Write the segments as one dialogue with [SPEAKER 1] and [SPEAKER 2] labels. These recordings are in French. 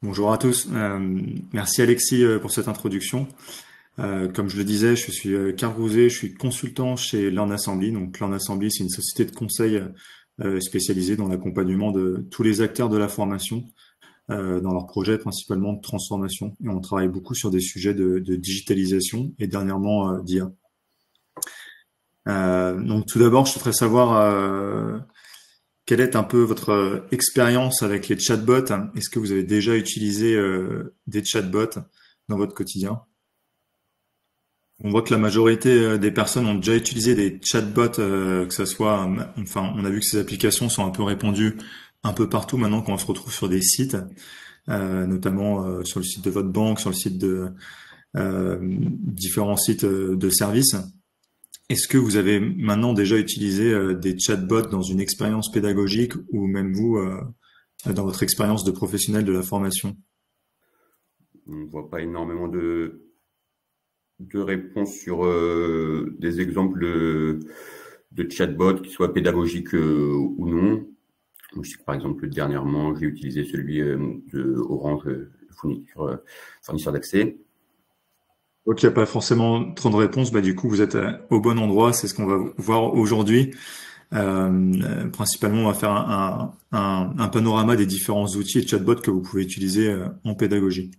[SPEAKER 1] Bonjour à tous. Merci Alexis pour cette introduction. Comme je le disais, je suis Carl Grouzet, je suis consultant chez Learn Assembly. Donc Learn Assembly, c'est une société de conseil spécialisée dans l'accompagnement de tous les acteurs de la formation dans leurs projets principalement de transformation. Et on travaille beaucoup sur des sujets de digitalisation et dernièrement d'IA. Donc tout d'abord, je souhaiterais savoir quelle est un peu votre expérience avec les chatbots? Est-ce que vous avez déjà utilisé des chatbots dans votre quotidien? On voit que la majorité des personnes ont déjà utilisé des chatbots, que ça soit, enfin, on a vu que ces applications sont un peu répandues un peu partout maintenant quand on se retrouve sur des sites, notamment sur le site de votre banque, sur le site de différents sites de services. Est-ce que vous avez maintenant déjà utilisé des chatbots dans une expérience pédagogique ou même vous dans votre expérience de professionnel de la formation?
[SPEAKER 2] On ne voit pas énormément de réponses sur des exemples de chatbots, qui soient pédagogiques ou non. Je sais que, par exemple, dernièrement, j'ai utilisé celui de Orange, fournisseur d'accès.
[SPEAKER 1] Donc il n'y a pas forcément trop de réponses, bah du coup vous êtes au bon endroit, c'est ce qu'on va voir aujourd'hui. Principalement, on va faire un panorama des différents outils et chatbots que vous pouvez utiliser en pédagogie.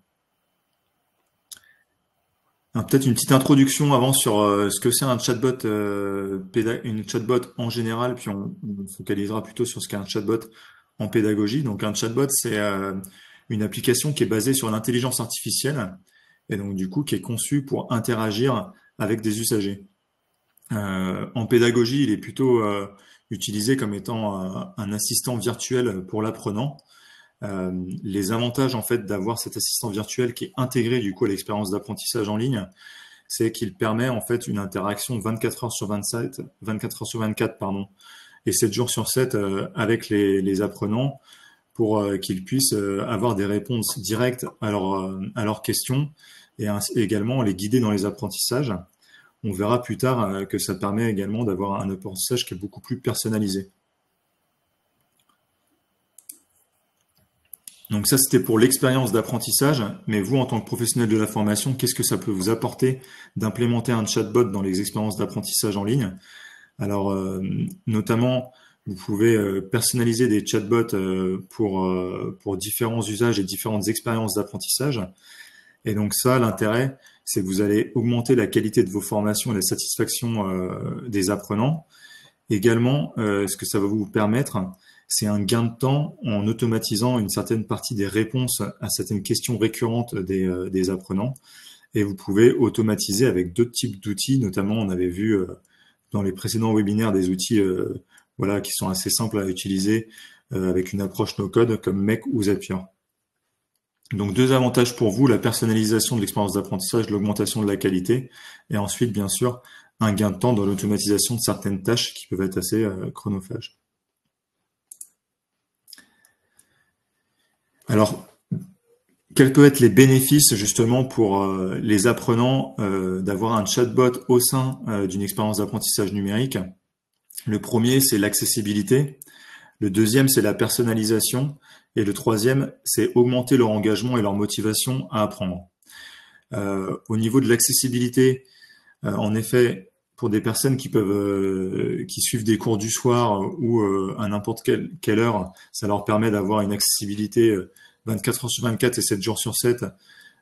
[SPEAKER 1] Alors, peut-être une petite introduction avant sur ce que c'est un chatbot, une chatbot en général, puis on focalisera plutôt sur ce qu'est un chatbot en pédagogie. Donc un chatbot, c'est une application qui est basée sur l'intelligence artificielle et donc du coup qui est conçue pour interagir avec des usagers. En pédagogie, il est plutôt utilisé comme étant un assistant virtuel pour l'apprenant. Les avantages en fait d'avoir cet assistant virtuel qui est intégré du coup à l'expérience d'apprentissage en ligne, c'est qu'il permet en fait une interaction 24 heures sur 27, 24 heures sur 24 pardon, et 7 jours sur 7 avec les apprenants pour qu'ils puissent avoir des réponses directes à leurs questions et également les guider dans les apprentissages. On verra plus tard que ça permet également d'avoir un apprentissage qui est beaucoup plus personnalisé. Donc ça, c'était pour l'expérience d'apprentissage, mais vous, en tant que professionnel de la formation, qu'est-ce que ça peut vous apporter d'implémenter un chatbot dans les expériences d'apprentissage en ligne? Alors, notamment, vous pouvez personnaliser des chatbots pour différents usages et différentes expériences d'apprentissage. Et donc ça, l'intérêt, c'est que vous allez augmenter la qualité de vos formations et la satisfaction des apprenants. Également, ce que ça va vous permettre, c'est un gain de temps en automatisant une certaine partie des réponses à certaines questions récurrentes des apprenants. Et vous pouvez automatiser avec d'autres types d'outils, notamment on avait vu dans les précédents webinaires des outils voilà, qui sont assez simples à utiliser avec une approche no-code comme Make ou Zapier. Donc deux avantages pour vous, la personnalisation de l'expérience d'apprentissage, l'augmentation de la qualité, et ensuite bien sûr un gain de temps dans l'automatisation de certaines tâches qui peuvent être assez chronophages. Alors, quels peuvent être les bénéfices justement pour les apprenants d'avoir un chatbot au sein d'une expérience d'apprentissage numérique? Le premier, c'est l'accessibilité. Le deuxième, c'est la personnalisation. Et le troisième, c'est augmenter leur engagement et leur motivation à apprendre. Au niveau de l'accessibilité, en effet, pour des personnes qui suivent des cours du soir ou à n'importe quelle heure, ça leur permet d'avoir une accessibilité 24 heures sur 24 et 7 jours sur 7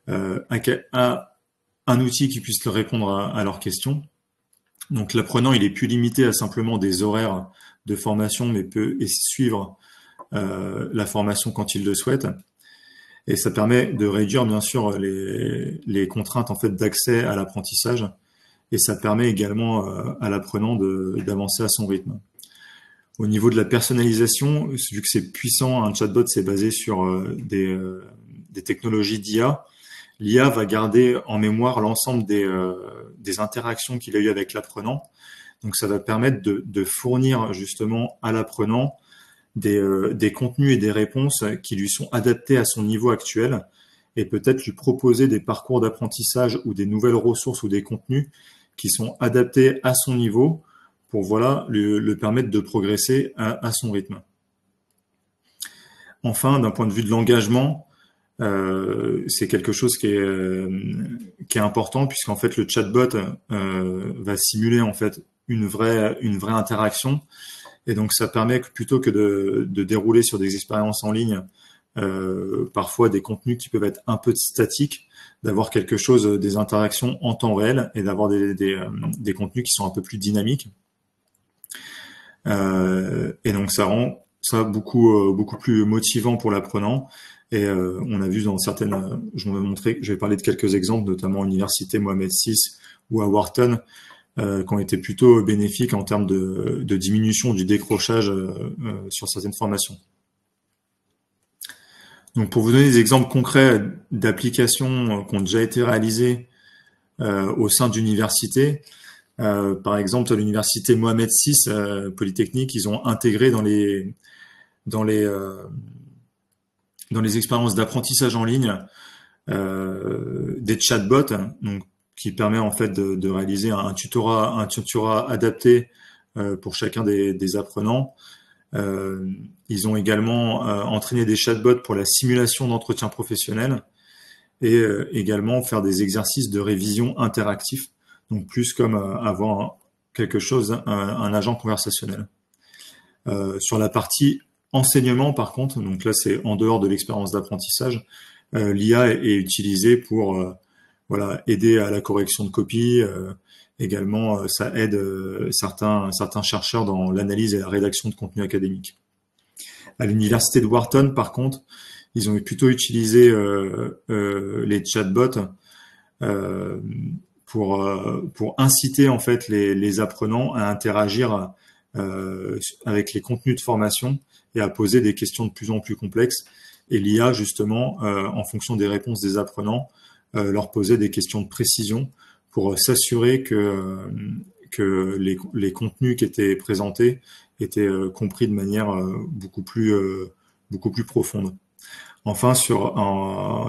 [SPEAKER 1] à un outil qui puisse leur répondre à leurs questions. Donc l'apprenant, il est plus limité à simplement des horaires de formation, mais peut suivre la formation quand il le souhaite. Et ça permet de réduire bien sûr les contraintes en fait d'accès à l'apprentissage. Et ça permet également à l'apprenant d'avancer à son rythme. Au niveau de la personnalisation, vu que c'est puissant, un chatbot c'est basé sur des technologies d'IA. L'IA va garder en mémoire l'ensemble des interactions qu'il a eues avec l'apprenant. Donc ça va permettre de fournir justement à l'apprenant des contenus et des réponses qui lui sont adaptés à son niveau actuel et peut-être lui proposer des parcours d'apprentissage ou des nouvelles ressources ou des contenus qui sont adaptés à son niveau pour voilà le permettre de progresser à son rythme. Enfin, d'un point de vue de l'engagement, c'est quelque chose qui est important, puisqu'en fait le chatbot va simuler en fait une vraie interaction, et donc ça permet que, plutôt que de dérouler sur des expériences en ligne parfois des contenus qui peuvent être un peu statiques, d'avoir quelque chose, des interactions en temps réel, et d'avoir des contenus qui sont un peu plus dynamiques. Et donc ça rend ça beaucoup plus motivant pour l'apprenant. Et on a vu dans certaines, je vais parler de quelques exemples, notamment à l'université Mohamed VI ou à Wharton, qui ont été plutôt bénéfiques en termes de diminution du décrochage sur certaines formations. Donc, pour vous donner des exemples concrets d'applications qui ont déjà été réalisées au sein d'universités, par exemple, à l'université Mohamed VI Polytechnique, ils ont intégré dans les expériences d'apprentissage en ligne des chatbots, donc qui permet en fait de réaliser un tutorat adapté pour chacun des apprenants. Ils ont également entraîné des chatbots pour la simulation d'entretien professionnel, et également faire des exercices de révision interactifs, donc plus comme avoir quelque chose, un agent conversationnel. Sur la partie enseignement, par contre, donc là c'est en dehors de l'expérience d'apprentissage, l'IA est utilisée pour aider à la correction de copies. Également, ça aide certains chercheurs dans l'analyse et la rédaction de contenu académique. À l'université de Wharton, par contre, ils ont plutôt utilisé les chatbots pour inciter en fait les apprenants à interagir avec les contenus de formation et à poser des questions de plus en plus complexes. Et l'IA, justement, en fonction des réponses des apprenants, leur posait des questions de précision pour s'assurer que les contenus qui étaient présentés étaient compris de manière beaucoup plus profonde. Enfin,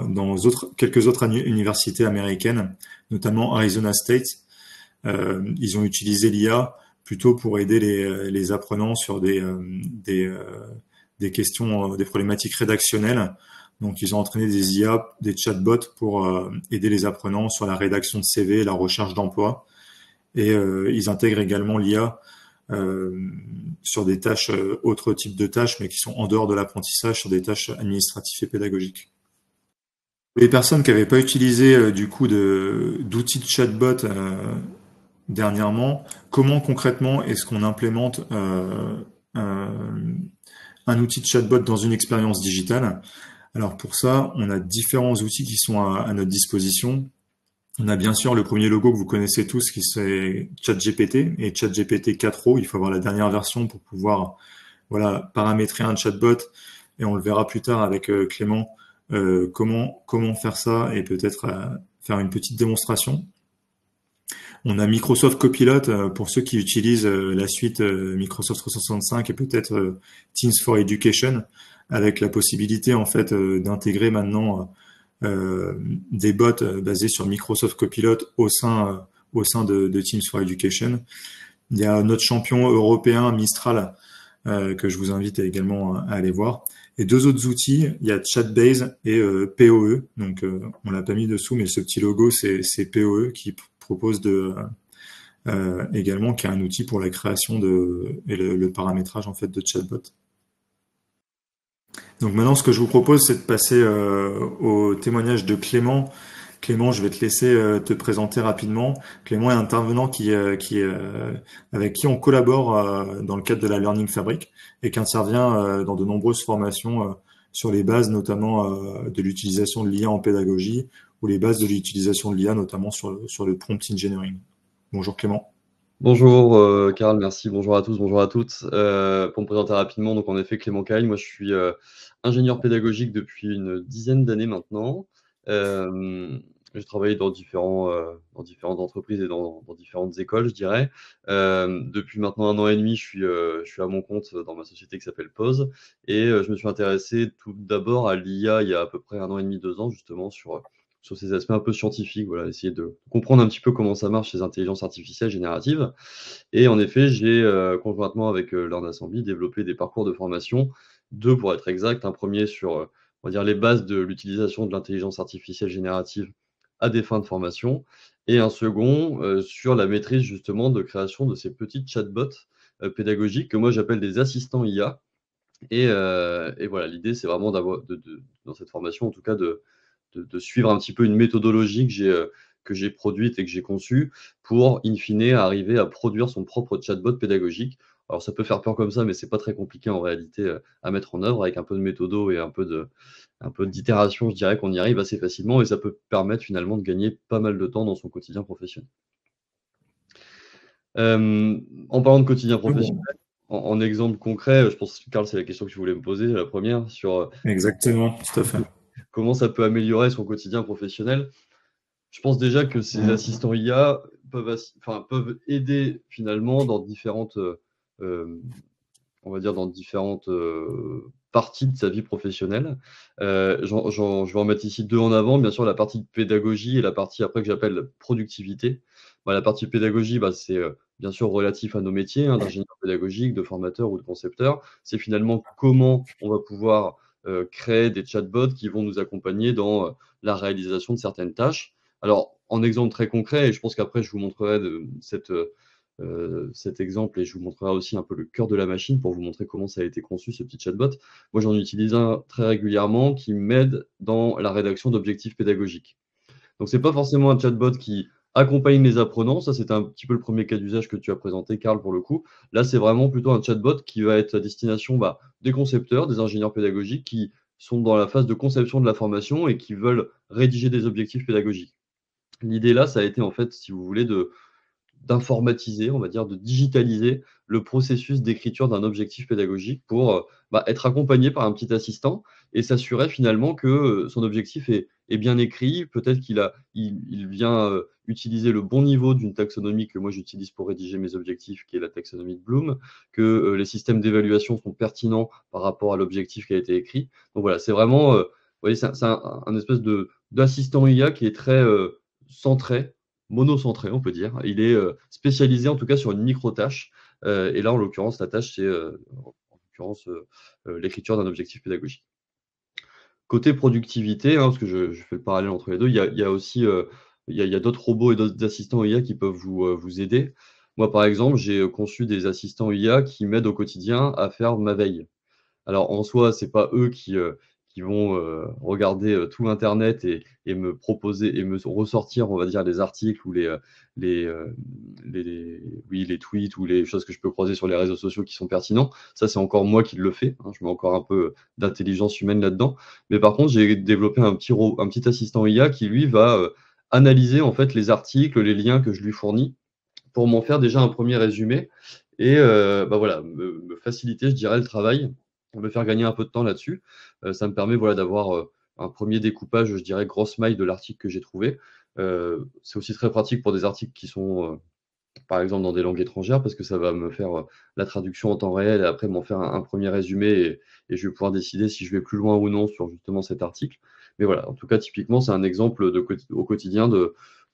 [SPEAKER 1] dans quelques autres universités américaines, notamment Arizona State, ils ont utilisé l'IA plutôt pour aider les apprenants sur des questions, des problématiques rédactionnelles. Donc, ils ont entraîné des IA, des chatbots pour aider les apprenants sur la rédaction de CV, la recherche d'emploi. Et ils intègrent également l'IA sur des tâches, autres types de tâches, mais qui sont en dehors de l'apprentissage, sur des tâches administratives et pédagogiques. Les personnes qui n'avaient pas utilisé du coup d'outils de chatbot dernièrement, comment concrètement est-ce qu'on implémente un outil de chatbot dans une expérience digitale? Alors pour ça, on a différents outils qui sont à notre disposition. On a bien sûr le premier logo que vous connaissez tous, qui c'est ChatGPT et ChatGPT 4o. Il faut avoir la dernière version pour pouvoir paramétrer un chatbot, et on le verra plus tard avec Clément comment faire ça, et peut-être faire une petite démonstration. On a Microsoft Copilot pour ceux qui utilisent la suite Microsoft 365 et peut-être Teams for Education, avec la possibilité en fait d'intégrer maintenant des bots basés sur Microsoft Copilot au sein de Teams for Education. Il y a notre champion européen Mistral que je vous invite également à aller voir. Et deux autres outils, il y a Chatbase et POE. Donc on l'a pas mis dessous, mais ce petit logo c'est POE qui propose également, qui est un outil pour la création et le paramétrage en fait de chatbot. Donc maintenant, ce que je vous propose, c'est de passer au témoignage de Clément. Clément, je vais te laisser te présenter rapidement. Clément est un intervenant avec qui on collabore dans le cadre de la Learning Fabric, et qui intervient dans de nombreuses formations sur les bases notamment de l'utilisation de l'IA en pédagogie, ou les bases de l'utilisation de l'IA notamment sur le prompt engineering. Bonjour Clément.
[SPEAKER 3] Bonjour Karl, merci. Bonjour à tous, bonjour à toutes. Pour me présenter rapidement, donc en effet Clément Caille, moi je suis ingénieur pédagogique depuis une dizaine d'années maintenant. J'ai travaillé dans différentes entreprises et dans différentes écoles, je dirais. Depuis maintenant 1 an et demi, je suis à mon compte dans ma société qui s'appelle Pause, et je me suis intéressé tout d'abord à l'IA il y a à peu près 1 an et demi, 2 ans, justement sur ces aspects un peu scientifiques, essayer de comprendre un petit peu comment ça marche, ces intelligences artificielles génératives. Et en effet, j'ai conjointement avec Learn Assembly développé des parcours de formation, 2 pour être exact, un premier sur on va dire, les bases de l'utilisation de l'intelligence artificielle générative à des fins de formation, et un second sur la maîtrise justement de création de ces petits chatbots pédagogiques que moi j'appelle des assistants IA. Et voilà, l'idée, c'est vraiment d'avoir, dans cette formation, en tout cas, de suivre un petit peu une méthodologie que j'ai produite et que j'ai conçue pour, in fine, arriver à produire son propre chatbot pédagogique. Alors, ça peut faire peur comme ça, mais c'est pas très compliqué en réalité à mettre en œuvre. Avec un peu de méthodo et un peu d'itération, je dirais qu'on y arrive assez facilement et ça peut permettre finalement de gagner pas mal de temps dans son quotidien professionnel. En parlant de quotidien professionnel, en exemple concret, je pense, Karl, c'est la question que tu voulais me poser, la première, sur
[SPEAKER 1] Exactement, tout à fait.
[SPEAKER 3] comment ça peut améliorer son quotidien professionnel. Je pense déjà que ces assistants IA peuvent aider finalement dans différentes, on va dire, dans différentes parties de sa vie professionnelle. Je vais en mettre ici deux en avant. Bien sûr, la partie pédagogie et la partie après que j'appelle productivité. La partie pédagogie, c'est bien sûr relatif à nos métiers, d'ingénieur pédagogique, de formateur ou de concepteur. C'est finalement comment on va pouvoir créer des chatbots qui vont nous accompagner dans la réalisation de certaines tâches. Alors, en exemple très concret, et je pense qu'après, je vous montrerai cet exemple et je vous montrerai aussi un peu le cœur de la machine pour vous montrer comment ça a été conçu, ce petit chatbot. Moi, j'en utilise un très régulièrement qui m'aide dans la rédaction d'objectifs pédagogiques. Donc, ce n'est pas forcément un chatbot qui accompagne les apprenants. Ça, c'est un petit peu le premier cas d'usage que tu as présenté, Karl, pour le coup. Là, c'est vraiment plutôt un chatbot qui va être à destination des concepteurs, des ingénieurs pédagogiques qui sont dans la phase de conception de la formation et qui veulent rédiger des objectifs pédagogiques. L'idée là, ça a été en fait, si vous voulez, d'informatiser, on va dire, de digitaliser le processus d'écriture d'un objectif pédagogique pour être accompagné par un petit assistant et s'assurer finalement que son objectif est bien écrit. Peut-être il vient utiliser le bon niveau d'une taxonomie que moi j'utilise pour rédiger mes objectifs, qui est la taxonomie de Bloom, que les systèmes d'évaluation sont pertinents par rapport à l'objectif qui a été écrit. Donc voilà, c'est vraiment, vous voyez, c'est un espèce d'assistant IA qui est très centré, monocentré, on peut dire. Il est spécialisé en tout cas sur une micro-tâche. Et là, en l'occurrence, la tâche, c'est l'écriture d'un objectif pédagogique. Côté productivité, parce que je fais le parallèle entre les deux, il y a aussi il y a d'autres robots et d'autres assistants IA qui peuvent vous aider. Moi, par exemple, j'ai conçu des assistants IA qui m'aident au quotidien à faire ma veille. Alors, en soi, ce n'est pas eux qui vont regarder tout Internet et me proposer et me ressortir, on va dire, les articles ou les tweets ou les choses que je peux croiser sur les réseaux sociaux qui sont pertinents. Ça, c'est encore moi qui le fais. Je mets encore un peu d'intelligence humaine là-dedans. Mais par contre, j'ai développé un petit assistant IA qui, lui, va analyser en fait les articles, les liens que je lui fournis pour m'en faire déjà un premier résumé et voilà, me faciliter, je dirais, le travail, me faire gagner un peu de temps là-dessus. Ça me permet d'avoir un premier découpage, je dirais, grosse maille de l'article que j'ai trouvé. C'est aussi très pratique pour des articles qui sont, par exemple, dans des langues étrangères, parce que ça va me faire la traduction en temps réel et après m'en faire un premier résumé et je vais pouvoir décider si je vais plus loin ou non sur justement cet article. Mais voilà, en tout cas, typiquement, c'est un exemple au quotidien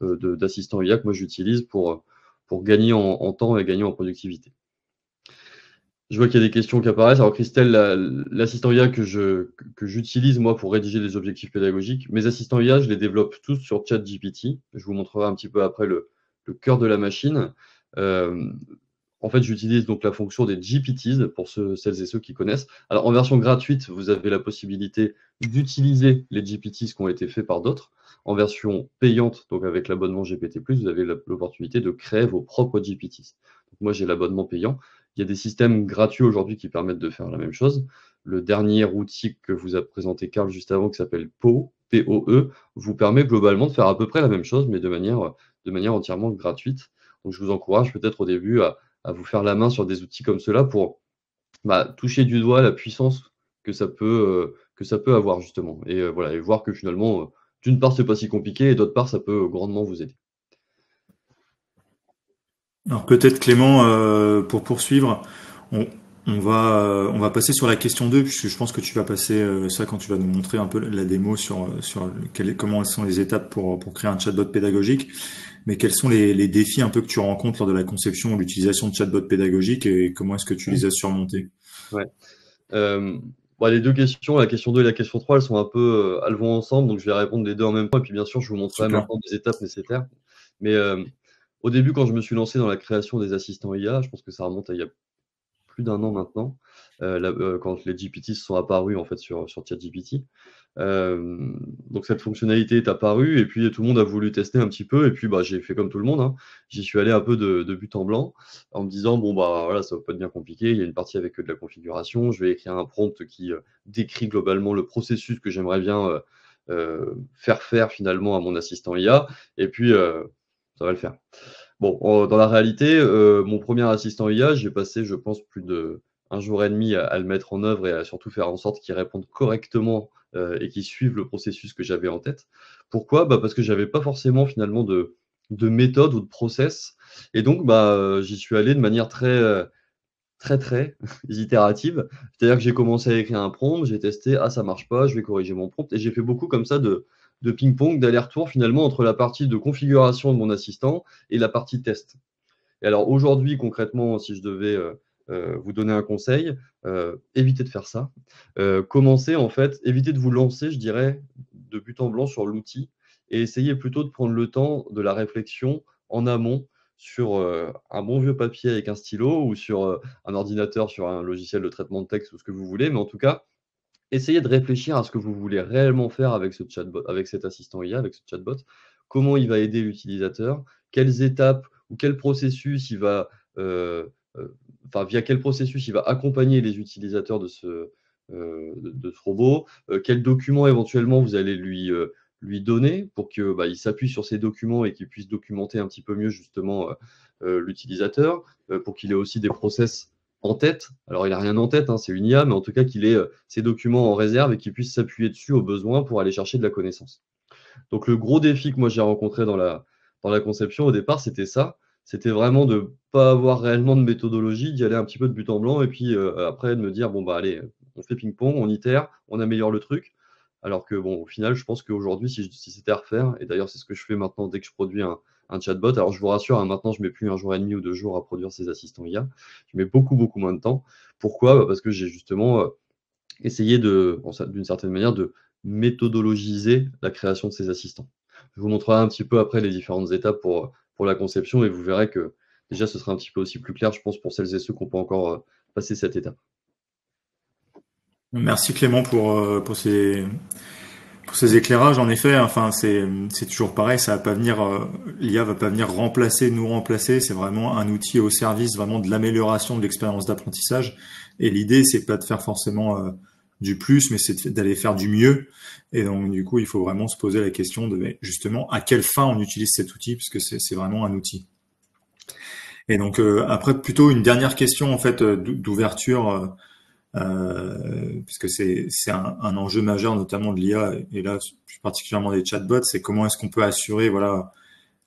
[SPEAKER 3] d'assistant IA que moi j'utilise pour gagner en temps et gagner en productivité. Je vois qu'il y a des questions qui apparaissent. Alors Christelle, l'assistant IA que j'utilise moi pour rédiger les objectifs pédagogiques, mes assistants IA, je les développe tous sur ChatGPT. Je vous montrerai un petit peu après le cœur de la machine. En fait, j'utilise donc la fonction des GPTs pour celles et ceux qui connaissent. Alors en version gratuite, vous avez la possibilité d'utiliser les GPTs qui ont été faits par d'autres. En version payante, donc avec l'abonnement GPT+, vous avez l'opportunité de créer vos propres GPTs. Donc moi, j'ai l'abonnement payant. Il y a des systèmes gratuits aujourd'hui qui permettent de faire la même chose. Le dernier outil que vous a présenté Karl juste avant, qui s'appelle POE, P-O-E, vous permet globalement de faire à peu près la même chose, mais de manière entièrement gratuite. Donc je vous encourage peut-être au début à vous faire la main sur des outils comme cela pour toucher du doigt la puissance que ça peut avoir justement. Et voilà, et voir que finalement, d'une part, c'est pas si compliqué, et d'autre part, ça peut grandement vous aider.
[SPEAKER 1] Alors peut-être Clément, pour poursuivre, on va passer sur la question 2, puisque je pense que tu vas passer ça quand tu vas nous montrer un peu la démo sur comment sont les étapes pour créer un chatbot pédagogique. Mais quels sont les défis un peu que tu rencontres lors de la conception ou l'utilisation de chatbots pédagogiques et comment est-ce que tu les as surmontés?
[SPEAKER 3] Ouais. Bon, les deux questions, la question 2 et la question 3, elles sont un peu, elles vont ensemble, donc je vais répondre les deux en même temps. Et puis bien sûr, je vous montrerai
[SPEAKER 1] Super.
[SPEAKER 3] maintenant des étapes nécessaires. Mais au début, quand je me suis lancé dans la création des assistants IA, je pense que ça remonte à il y a plus d'un an maintenant, quand les GPT se sont apparus en fait sur ChatGPT. Donc cette fonctionnalité est apparue et puis tout le monde a voulu tester un petit peu et puis bah, j'ai fait comme tout le monde, hein. J'y suis allé un peu de but en blanc en me disant bon bah voilà, ça va pas être bien compliqué, il y a une partie avec de la configuration, je vais écrire un prompt qui décrit globalement le processus que j'aimerais bien faire finalement à mon assistant IA et puis ça va le faire. Bon, dans la réalité, mon premier assistant IA, j'ai passé, je pense, plus d'1 jour et demi à le mettre en œuvre et à surtout faire en sorte qu'il réponde correctement, et qu'il suive le processus que j'avais en tête. Pourquoi? Bah, parce que j'avais pas forcément finalement de méthode ou de process et donc bah, j'y suis allé de manière très itérative. C'est-à-dire que j'ai commencé à écrire un prompt, j'ai testé: «Ah ça marche pas, je vais corriger mon prompt» et j'ai fait beaucoup comme ça de ping-pong, d'aller-retour finalement entre la partie de configuration de mon assistant et la partie test. Et alors aujourd'hui concrètement, si je devais, vous donner un conseil, évitez de faire ça. Commencez en fait évitez de vous lancer, je dirais, de but en blanc sur l'outil et essayez plutôt de prendre le temps de la réflexion en amont sur, un bon vieux papier avec un stylo ou sur, un ordinateur, sur un logiciel de traitement de texte ou ce que vous voulez. Mais en tout cas, essayez de réfléchir à ce que vous voulez réellement faire avec ce chatbot, avec cet assistant IA, avec ce chatbot. Comment il va aider l'utilisateur? Quelles étapes ou quel processus il va, enfin, via quel processus il va accompagner les utilisateurs de ce robot? Quels documents éventuellement vous allez lui donner pour que, bah, il s'appuie sur ces documents et qu'il puisse documenter un petit peu mieux justement, l'utilisateur, pour qu'il ait aussi des process en tête. Alors, il a rien en tête, hein, c'est une IA, mais en tout cas qu'il ait ces documents en réserve et qu'il puisse s'appuyer dessus au besoin pour aller chercher de la connaissance. Donc, le gros défi que moi j'ai rencontré dans la conception au départ, c'était ça. C'était vraiment de ne pas avoir réellement de méthodologie, d'y aller un petit peu de but en blanc et puis après de me dire bon, bah allez, on fait ping-pong, on itère, on améliore le truc. Alors que bon, au final, je pense qu'aujourd'hui, si c'était à refaire, et d'ailleurs, c'est ce que je fais maintenant dès que je produis un chatbot. Alors, je vous rassure, hein, maintenant, je ne mets plus 1 jour et demi ou 2 jours à produire ces assistants IA. Je mets beaucoup moins de temps. Pourquoi? Bah, parce que j'ai justement essayé d'une certaine manière, de méthodologiser la création de ces assistants. Je vous montrerai un petit peu après les différentes étapes pour la conception et vous verrez que déjà, ce sera un petit peu aussi plus clair, je pense, pour celles et ceux qui n'ont pas encore passé cette étape.
[SPEAKER 1] Merci Clément pour ces éclairages. En effet, enfin c'est toujours pareil, ça va pas venir l'IA va pas venir nous remplacer, c'est vraiment un outil au service vraiment de l'amélioration de l'expérience d'apprentissage et l'idée c'est pas de faire forcément du plus mais c'est d'aller faire du mieux et donc du coup, il faut vraiment se poser la question de mais, justement à quelle fin on utilise cet outil puisque c'est vraiment un outil. Et donc après plutôt une dernière question en fait d'ouverture puisque c'est un enjeu majeur notamment de l'IA et là plus particulièrement des chatbots, c'est comment est-ce qu'on peut assurer voilà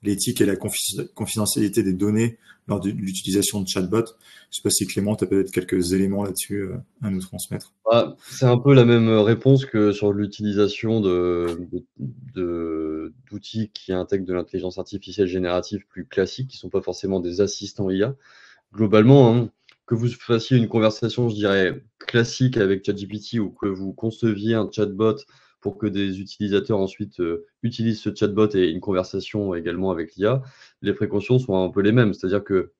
[SPEAKER 1] l'éthique et la confidentialité des données lors de l'utilisation de chatbots. Je sais pas si Clément, tu as peut-être quelques éléments là-dessus à nous transmettre.
[SPEAKER 3] Bah, c'est un peu la même réponse que sur l'utilisation d'outils qui intègrent de l'intelligence artificielle générative plus classique, qui ne sont pas forcément des assistants IA. Globalement, hein, que vous fassiez une conversation, je dirais, classique avec ChatGPT ou que vous conceviez un chatbot pour que des utilisateurs ensuite utilisent ce chatbot et une conversation également avec l'IA, les précautions sont un peu les mêmes. C'est-à-dire que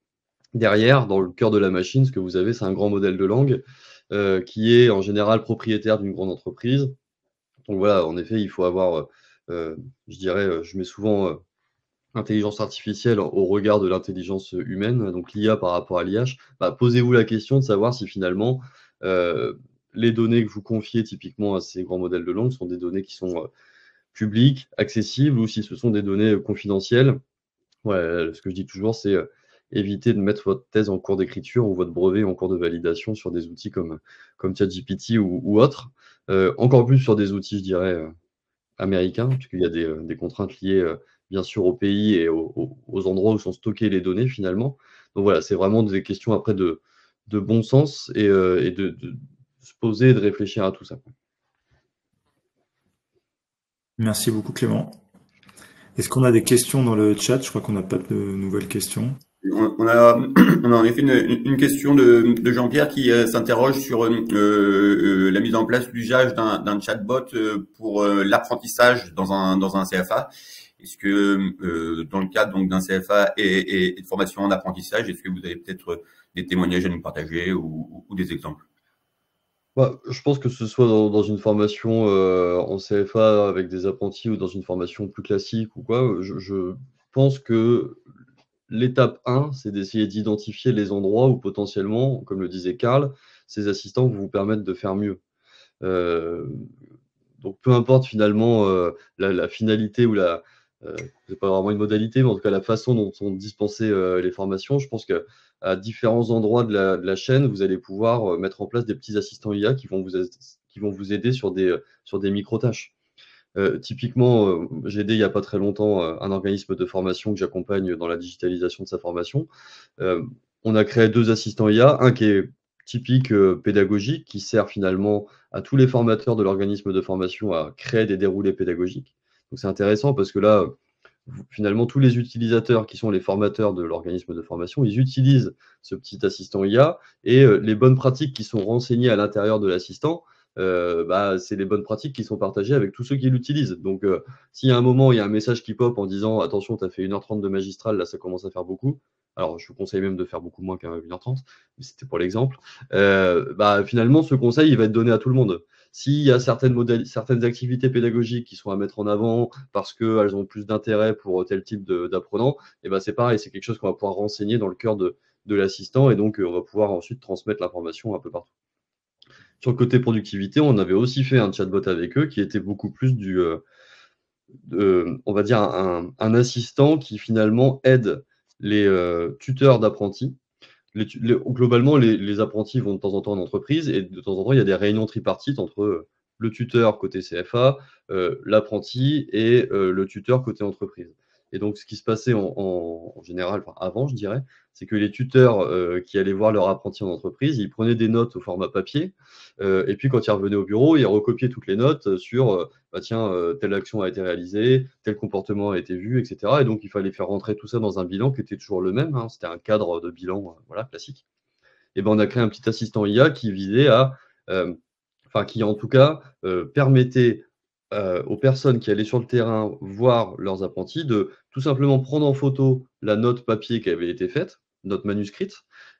[SPEAKER 3] derrière, dans le cœur de la machine, ce que vous avez, c'est un grand modèle de langue qui est en général propriétaire d'une grande entreprise. Donc voilà, en effet, il faut avoir, je dirais, je mets souvent intelligence artificielle au regard de l'intelligence humaine, donc l'IA par rapport à l'IH. Bah, posez-vous la question de savoir si finalement les données que vous confiez typiquement à ces grands modèles de langue sont des données qui sont publiques, accessibles, ou si ce sont des données confidentielles. Ouais, ce que je dis toujours, c'est éviter de mettre votre thèse en cours d'écriture ou votre brevet en cours de validation sur des outils comme ChatGPT ou autres. Encore plus sur des outils, je dirais, américains, puisqu'il y a des contraintes liées, bien sûr, au pays et aux endroits où sont stockées les données, finalement. Donc voilà, c'est vraiment des questions après de bon sens et de se poser et de réfléchir à tout ça.
[SPEAKER 1] Merci beaucoup Clément. Est-ce qu'on a des questions dans le chat? Je crois qu'on n'a pas de nouvelles questions.
[SPEAKER 2] On a, on a en effet une question de Jean-Pierre qui s'interroge sur la mise en place, l'usage d'un chatbot pour l'apprentissage dans un CFA. Est-ce que dans le cadre donc d'un CFA et de formation en apprentissage, est-ce que vous avez peut-être des témoignages à nous partager ou des exemples?
[SPEAKER 3] Bah, je pense que ce soit dans une formation en CFA avec des apprentis ou dans une formation plus classique ou quoi, je pense que l'étape 1, c'est d'essayer d'identifier les endroits où potentiellement, comme le disait Karl, ces assistants vont vous permettre de faire mieux. Heu, donc peu importe finalement, la finalité ou c'est pas vraiment une modalité, mais en tout cas la façon dont sont dispensées, les formations, je pense qu'à différents endroits de la chaîne, vous allez pouvoir, mettre en place des petits assistants IA qui vont vous aider sur des micro-tâches. Typiquement, j'ai aidé il y a pas très longtemps, un organisme de formation que j'accompagne dans la digitalisation de sa formation. Heu, on a créé 2 assistants IA, un qui est typique, pédagogique, qui sert finalement à tous les formateurs de l'organisme de formation à créer des déroulés pédagogiques. Donc c'est intéressant parce que là, finalement, tous les utilisateurs qui sont les formateurs de l'organisme de formation, ils utilisent ce petit assistant IA et les bonnes pratiques qui sont renseignées à l'intérieur de l'assistant, bah, c'est les bonnes pratiques qui sont partagées avec tous ceux qui l'utilisent. Donc, s'il y a un moment, il y a un message qui pop en disant: «Attention, tu as fait 1h30 de magistral, là, ça commence à faire beaucoup». Alors, je vous conseille même de faire beaucoup moins qu'1h30, mais c'était pour l'exemple. Bah, finalement, ce conseil, il va être donné à tout le monde. S'il y a certaines activités pédagogiques qui sont à mettre en avant parce qu'elles ont plus d'intérêt pour tel type d'apprenant, et ben c'est pareil, c'est quelque chose qu'on va pouvoir renseigner dans le cœur de l'assistant et donc on va pouvoir ensuite transmettre l'information un peu partout. Sur le côté productivité, on avait aussi fait un chatbot avec eux qui était beaucoup plus on va dire un assistant qui finalement aide les tuteurs d'apprentis. Globalement, les apprentis vont de temps en temps en entreprise et de temps en temps, il y a des réunions tripartites entre le tuteur côté CFA, l'apprenti et le tuteur côté entreprise. Et donc, ce qui se passait en général, enfin avant, je dirais, c'est que les tuteurs qui allaient voir leur apprenti en entreprise, ils prenaient des notes au format papier. Et puis, quand ils revenaient au bureau, ils recopiaient toutes les notes sur bah, tiens, telle action a été réalisée, tel comportement a été vu, etc. Et donc, il fallait faire rentrer tout ça dans un bilan qui était toujours le même, hein. C'était un cadre de bilan voilà, classique. Et ben, on a créé un petit assistant IA qui visait enfin, qui en tout cas permettait aux personnes qui allaient sur le terrain voir leurs apprentis de tout simplement prendre en photo la note papier qui avait été faite, note manuscrite,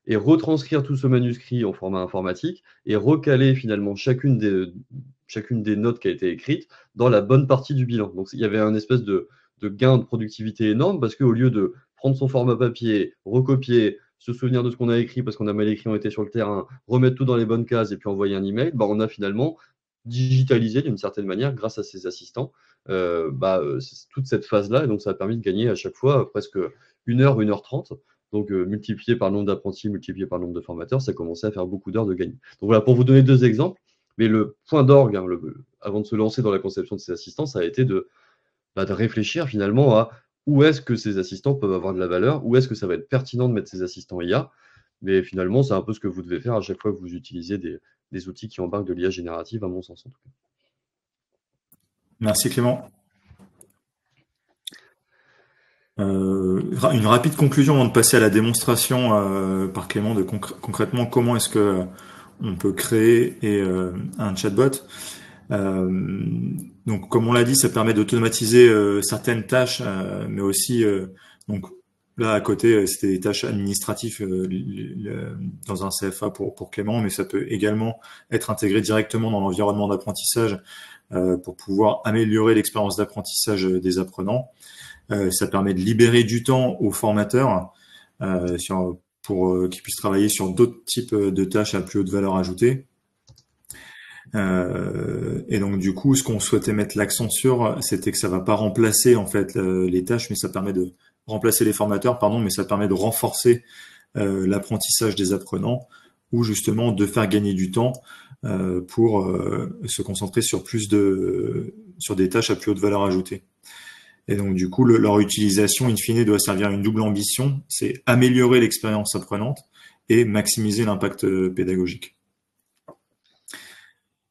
[SPEAKER 3] et retranscrire tout ce manuscrit en format informatique et recaler finalement chacune des notes qui a été écrite dans la bonne partie du bilan. Donc il y avait un espèce de gain de productivité énorme parce qu'au lieu de prendre son format papier, recopier, se souvenir de ce qu'on a écrit parce qu'on a mal écrit, on était sur le terrain, remettre tout dans les bonnes cases et puis envoyer un email, bah, on a finalement digitalisé d'une certaine manière grâce à ces assistants toute cette phase-là. Et donc, ça a permis de gagner à chaque fois presque 1h30. Donc, multiplié par le nombre d'apprentis, multiplié par le nombre de formateurs, ça commençait à faire beaucoup d'heures de gagne. Donc, voilà, pour vous donner 2 exemples. Mais le point d'orgue, hein, avant de se lancer dans la conception de ces assistants, ça a été de réfléchir finalement à où est-ce que ces assistants peuvent avoir de la valeur, où est-ce que ça va être pertinent de mettre ces assistants IA. Mais finalement, c'est un peu ce que vous devez faire à chaque fois que vous utilisez des outils qui embarquent de l'IA générative, à mon sens en tout cas.
[SPEAKER 1] Merci Clément. Une rapide conclusion avant de passer à la démonstration par Clément de concrètement comment est-ce que on peut créer un chatbot. Donc, comme on l'a dit, ça permet d'automatiser certaines tâches, mais aussi donc là à côté, c'était des tâches administratives dans un CFA pour Clément, mais ça peut également être intégré directement dans l'environnement d'apprentissage pour pouvoir améliorer l'expérience d'apprentissage des apprenants. Ça permet de libérer du temps aux formateurs pour qu'ils puissent travailler sur d'autres types de tâches à plus haute valeur ajoutée. Et donc du coup, ce qu'on souhaitait mettre l'accent sur, c'était que ça va pas remplacer en fait les tâches, mais ça permet de remplacer les formateurs, pardon, mais ça permet de renforcer l'apprentissage des apprenants ou justement de faire gagner du temps pour se concentrer sur sur des tâches à plus haute valeur ajoutée. Et donc du coup, leur utilisation in fine doit servir à une double ambition, c'est améliorer l'expérience apprenante et maximiser l'impact pédagogique.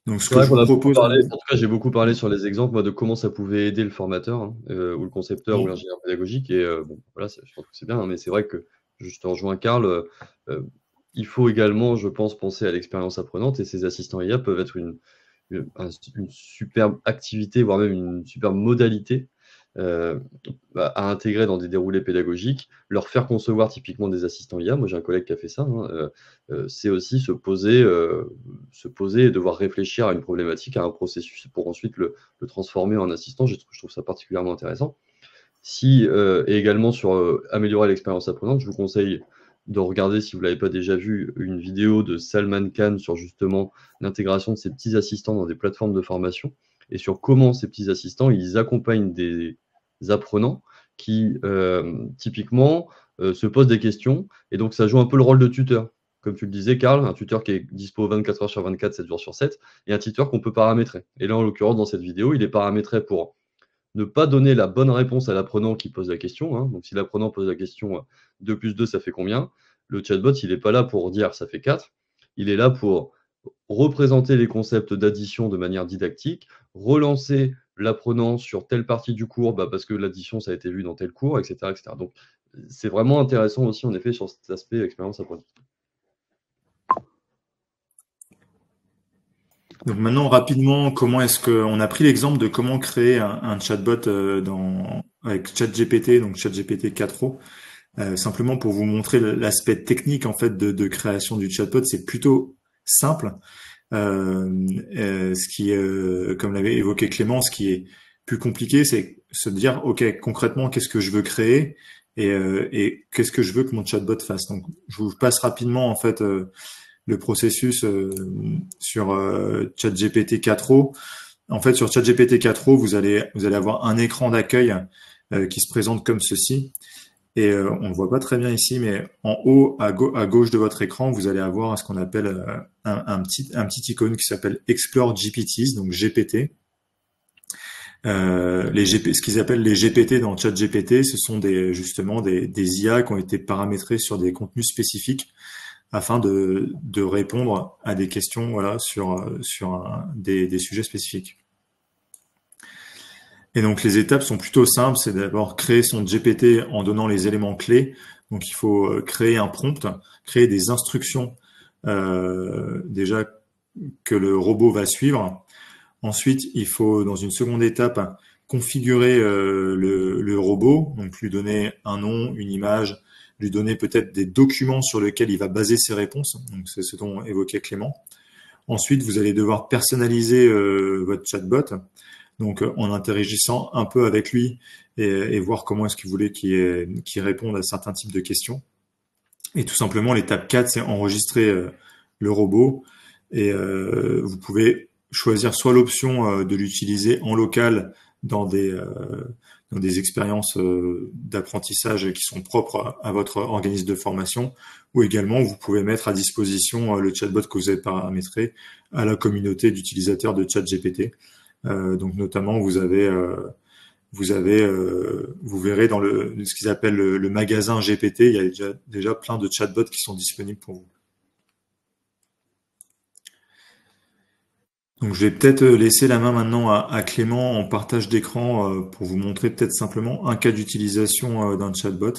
[SPEAKER 1] Donc, ce que je vous propose.
[SPEAKER 3] En tout cas, j'ai beaucoup parlé sur les exemples moi, de comment ça pouvait aider le formateur, ou le concepteur ou l'ingénieur pédagogique. Et bon, voilà, je pense que c'est bien, hein, mais c'est vrai que je te rejoins, Karl. Il faut également, je pense, penser à l'expérience apprenante, et ces assistants IA peuvent être une superbe activité, voire même une superbe modalité à intégrer dans des déroulés pédagogiques, leur faire concevoir typiquement des assistants IA. Moi, j'ai un collègue qui a fait ça. C'est aussi se poser et devoir réfléchir à une problématique, à un processus pour ensuite le transformer en assistant. Je trouve ça particulièrement intéressant. Et également sur améliorer l'expérience apprenante, je vous conseille de regarder, si vous ne l'avez pas déjà vu, une vidéo de Salman Khan sur justement l'intégration de ces petits assistants dans des plateformes de formation et sur comment ces petits assistants, ils accompagnent des apprenants qui, typiquement, se posent des questions. Et donc, ça joue un peu le rôle de tuteur. Comme tu le disais, Karl, un tuteur qui est dispo 24 heures sur 24, 7 jours sur 7, et un tuteur qu'on peut paramétrer. Et là, en l'occurrence, dans cette vidéo, il est paramétré pour ne pas donner la bonne réponse à l'apprenant qui pose la question. Donc, si l'apprenant pose la question 2 plus 2, ça fait combien? Le chatbot, il n'est pas là pour dire ça fait 4. Il est là pour représenter les concepts d'addition de manière didactique, relancer l'apprenant sur telle partie du cours parce que l'addition, ça a été vu dans tel cours, etc. etc. Donc, c'est vraiment intéressant aussi, en effet, sur cet aspect expérience apprenante.
[SPEAKER 1] Donc maintenant, rapidement, comment est-ce qu'on a pris l'exemple de comment créer un chatbot avec ChatGPT, donc ChatGPT 4o. Simplement pour vous montrer l'aspect technique en fait de création du chatbot, c'est plutôt simple. Ce qui, comme l'avait évoqué Clément, ce qui est plus compliqué, c'est se dire, ok, concrètement, qu'est-ce que je veux créer et qu'est-ce que je veux que mon chatbot fasse. Donc, je vous passe rapidement en fait le processus sur ChatGPT 4o. En fait, sur ChatGPT 4o, vous allez avoir un écran d'accueil qui se présente comme ceci. Et on ne le voit pas très bien ici, mais en haut, à gauche de votre écran, vous allez avoir ce qu'on appelle un petit icône qui s'appelle Explore GPTs, donc GPT. Ce qu'ils appellent les GPT dans ChatGPT, ce sont justement des IA qui ont été paramétrés sur des contenus spécifiques afin de répondre à des questions, voilà, sur des sujets spécifiques. Et donc les étapes sont plutôt simples, c'est d'abord créer son GPT en donnant les éléments clés. Donc il faut créer un prompt, créer des instructions déjà que le robot va suivre. Ensuite, il faut dans une seconde étape configurer le robot, donc lui donner un nom, une image, lui donner peut-être des documents sur lesquels il va baser ses réponses. Donc c'est ce dont évoquait Clément. Ensuite, vous allez devoir personnaliser votre chatbot. Donc, en interagissant un peu avec lui et voir comment est-ce que vous voulez qu'il réponde à certains types de questions. Et tout simplement, l'étape 4, c'est enregistrer le robot. Et vous pouvez choisir soit l'option de l'utiliser en local dans des expériences d'apprentissage qui sont propres à votre organisme de formation, ou également, vous pouvez mettre à disposition le chatbot que vous avez paramétré à la communauté d'utilisateurs de ChatGPT. Donc notamment vous verrez dans ce qu'ils appellent le magasin GPT, il y a déjà plein de chatbots qui sont disponibles pour vous. Donc je vais peut-être laisser la main maintenant à Clément en partage d'écran pour vous montrer peut-être simplement un cas d'utilisation d'un chatbot.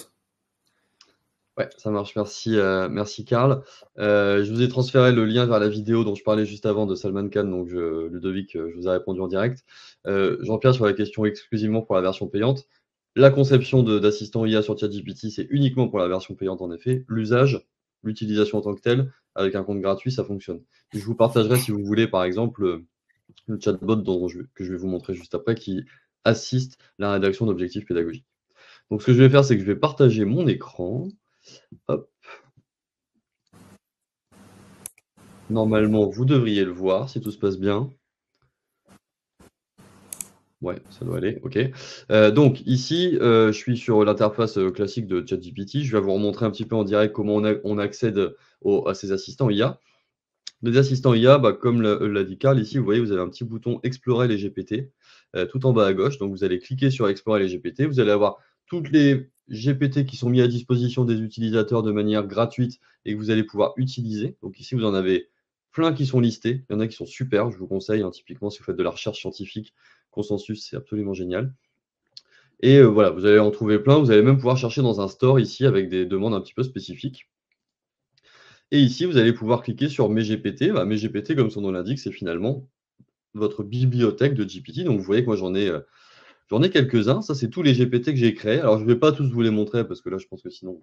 [SPEAKER 3] Ouais, ça marche. Merci Karl. Je vous ai transféré le lien vers la vidéo dont je parlais juste avant de Salman Khan, donc Ludovic, je vous ai répondu en direct. Jean-Pierre, sur la question exclusivement pour la version payante, la conception d'assistant IA sur ChatGPT, c'est uniquement pour la version payante en effet. L'usage, l'utilisation en tant que telle, avec un compte gratuit, ça fonctionne. Je vous partagerai, si vous voulez, par exemple, le chatbot que je vais vous montrer juste après, qui assiste la rédaction d'objectifs pédagogiques. Donc ce que je vais faire, c'est que je vais partager mon écran. Hop. Normalement, vous devriez le voir si tout se passe bien. Ouais, ça doit aller, ok. Donc ici, je suis sur l'interface classique de ChatGPT. Je vais vous remontrer un petit peu en direct comment on accède à ces assistants IA. Les assistants IA, comme l'a dit Karl, ici, vous voyez, vous avez un petit bouton Explorer les GPT tout en bas à gauche. Donc vous allez cliquer sur Explorer les GPT. Vous allez avoir toutes les GPT qui sont mis à disposition des utilisateurs de manière gratuite et que vous allez pouvoir utiliser. Donc ici, vous en avez plein qui sont listés. Il y en a qui sont super, je vous conseille. Typiquement, si vous faites de la recherche scientifique, Consensus, c'est absolument génial. Et voilà, vous allez en trouver plein. Vous allez même pouvoir chercher dans un store ici avec des demandes un petit peu spécifiques. Et ici, vous allez pouvoir cliquer sur Mes GPT. Mes GPT, comme son nom l'indique, c'est finalement votre bibliothèque de GPT. Donc, vous voyez que moi, j'en ai quelques-uns. Ça, c'est tous les GPT que j'ai créés. Alors, je ne vais pas tous vous les montrer parce que là, je pense que sinon,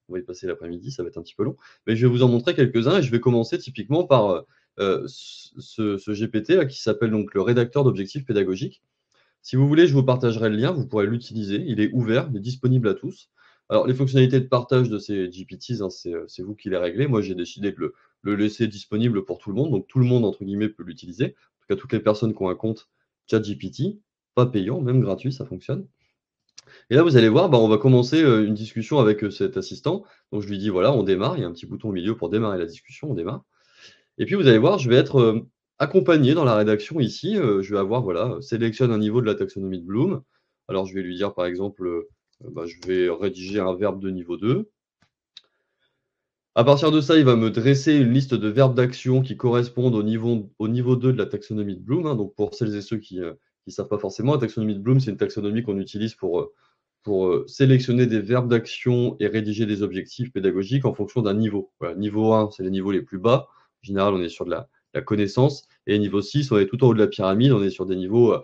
[SPEAKER 3] on va y passer l'après-midi. Ça va être un petit peu long. Mais je vais vous en montrer quelques-uns et je vais commencer typiquement par ce GPT là, qui s'appelle donc le rédacteur d'objectifs pédagogiques. Si vous voulez, je vous partagerai le lien. Vous pourrez l'utiliser. Il est ouvert, il est disponible à tous. Alors, les fonctionnalités de partage de ces GPTs, c'est vous qui les réglez. Moi, j'ai décidé de le laisser disponible pour tout le monde. Donc, tout le monde, entre guillemets, peut l'utiliser. En tout cas, toutes les personnes qui ont un compte ChatGPT, pas payant, même gratuit, ça fonctionne. Et là, vous allez voir, on va commencer une discussion avec cet assistant. Donc, je lui dis, voilà, on démarre. Il y a un petit bouton au milieu pour démarrer la discussion. On démarre. Et puis, vous allez voir, je vais être accompagné dans la rédaction ici. Je vais avoir, voilà, sélectionne un niveau de la taxonomie de Bloom. Alors, je vais lui dire, par exemple, je vais rédiger un verbe de niveau 2. À partir de ça, il va me dresser une liste de verbes d'action qui correspondent au niveau 2 de la taxonomie de Bloom. Donc, pour celles et ceux qui ne savent pas forcément, la taxonomie de Bloom, c'est une taxonomie qu'on utilise pour sélectionner des verbes d'action et rédiger des objectifs pédagogiques en fonction d'un niveau. Voilà, niveau 1, c'est les niveaux les plus bas. En général, on est sur de la connaissance. Et niveau 6, on est tout en haut de la pyramide. On est sur des niveaux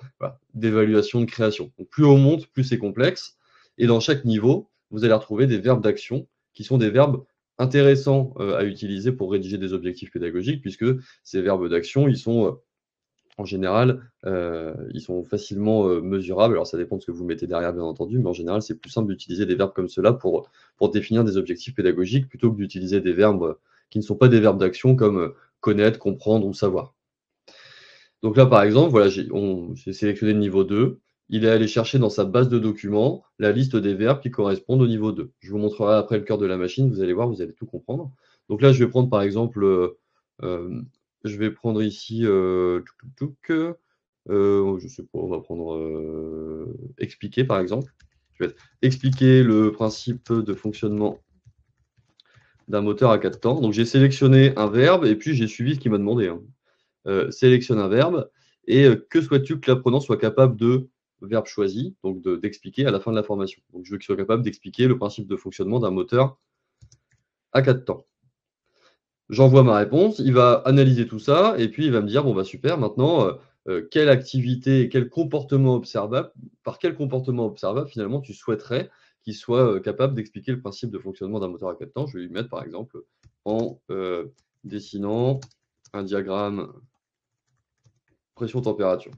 [SPEAKER 3] d'évaluation, de création. Donc, plus on monte, plus c'est complexe. Et dans chaque niveau, vous allez retrouver des verbes d'action qui sont des verbes intéressants à utiliser pour rédiger des objectifs pédagogiques, puisque ces verbes d'action, ils sont en général, ils sont facilement mesurables. Alors, ça dépend de ce que vous mettez derrière, bien entendu, mais en général, c'est plus simple d'utiliser des verbes comme cela pour définir des objectifs pédagogiques plutôt que d'utiliser des verbes qui ne sont pas des verbes d'action comme connaître, comprendre ou savoir. Donc là, par exemple, voilà, j'ai sélectionné le niveau 2. Il est allé chercher dans sa base de documents la liste des verbes qui correspondent au niveau 2. Je vous montrerai après le cœur de la machine, vous allez voir, vous allez tout comprendre. Donc là, je vais prendre par exemple, je vais prendre ici, je sais pas, on va prendre expliquer par exemple. Je vais expliquer le principe de fonctionnement d'un moteur à 4 temps. Donc j'ai sélectionné un verbe et puis j'ai suivi ce qu'il m'a demandé. Sélectionne un verbe et que souhaites-tu que l'apprenant soit capable de verbe choisi, donc d'expliquer à la fin de la formation. Donc je veux qu'il soit capable d'expliquer le principe de fonctionnement d'un moteur à 4 temps. J'envoie ma réponse, il va analyser tout ça et puis il va me dire, bon super, maintenant, quelle activité, quel comportement observable, par quel comportement observable finalement tu souhaiterais qu'il soit capable d'expliquer le principe de fonctionnement d'un moteur à 4 temps. Je vais lui mettre par exemple en dessinant un diagramme pression-température.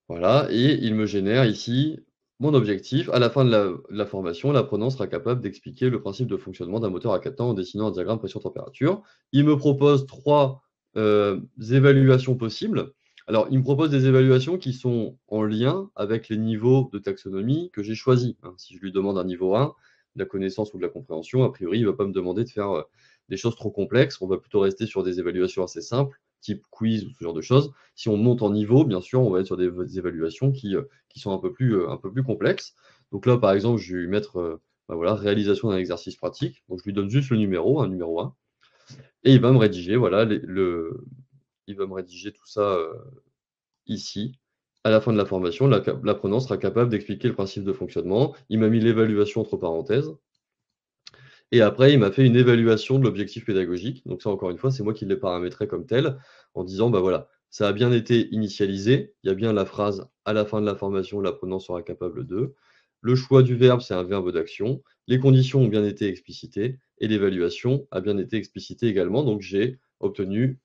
[SPEAKER 3] Voilà, et il me génère ici mon objectif. À la fin de la formation, l'apprenant sera capable d'expliquer le principe de fonctionnement d'un moteur à 4 temps en dessinant un diagramme pression-température. Il me propose 3 évaluations possibles. Alors, il me propose des évaluations qui sont en lien avec les niveaux de taxonomie que j'ai choisis. Si je lui demande un niveau 1, de la connaissance ou de la compréhension, a priori, il ne va pas me demander de faire des choses trop complexes. On va plutôt rester sur des évaluations assez simples, type quiz ou ce genre de choses. Si on monte en niveau, bien sûr, on va être sur des évaluations qui sont un peu plus complexes. Donc là, par exemple, je vais lui mettre voilà, réalisation d'un exercice pratique. Donc je lui donne juste le numéro, un numéro 1. Et il va me rédiger, voilà, il va me rédiger tout ça ici. À la fin de la formation, l'apprenant sera capable d'expliquer le principe de fonctionnement. Il m'a mis l'évaluation entre parenthèses. Et après, il m'a fait une évaluation de l'objectif pédagogique. Donc ça, encore une fois, c'est moi qui l'ai paramétré comme tel, en disant, voilà, ça a bien été initialisé. Il y a bien la phrase « à la fin de la formation, l'apprenant sera capable de ». Le choix du verbe, c'est un verbe d'action. Les conditions ont bien été explicitées et l'évaluation a bien été explicitée également. Donc j'ai obtenu,